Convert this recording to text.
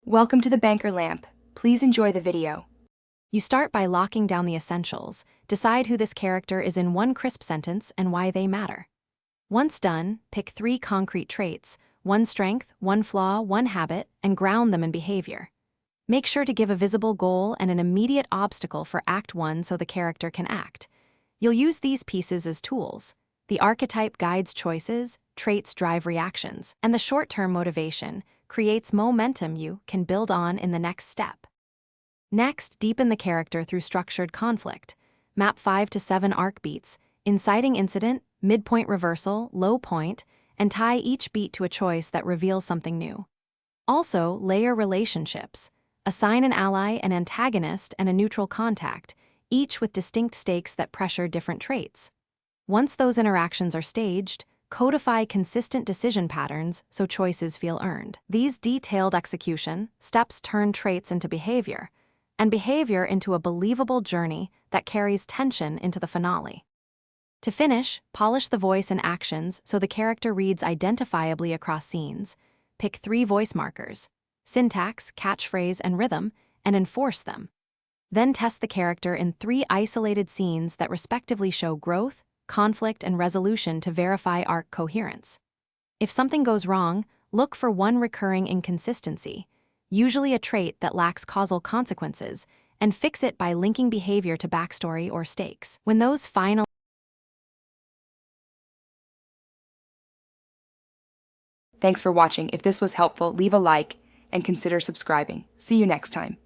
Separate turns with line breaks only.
Welcome to the Banker Lamp. Please enjoy the video.
You start by locking down the essentials. Decide who this character is in one crisp sentence and why they matter. Once done, pick 3 concrete traits, one strength, one flaw, one habit, and ground them in behavior. Make sure to give a visible goal and an immediate obstacle for Act 1 so the character can act. You'll use these pieces as tools. The archetype guides choices, traits drive reactions, and the short-term motivation creates momentum you can build on in the next step. Next, deepen the character through structured conflict. Map 5 to 7 arc beats, inciting incident, midpoint reversal, low point, and tie each beat to a choice that reveals something new. Also, layer relationships. Assign an ally, an antagonist, and a neutral contact, each with distinct stakes that pressure different traits. Once those interactions are staged, codify consistent decision patterns so choices feel earned. These detailed execution steps turn traits into behavior, and behavior into a believable journey that carries tension into the finale. To finish, polish the voice and actions so the character reads identifiably across scenes. Pick 3 voice markers: syntax, catchphrase, and rhythm, and enforce them. Then test the character in 3 isolated scenes that respectively show growth, conflict, and resolution to verify arc coherence. If something goes wrong, look for one recurring inconsistency, usually a trait that lacks causal consequences, and fix it by linking behavior to backstory or stakes. When those final
Thanks for watching. If this was helpful, leave a like and consider subscribing. See you next time.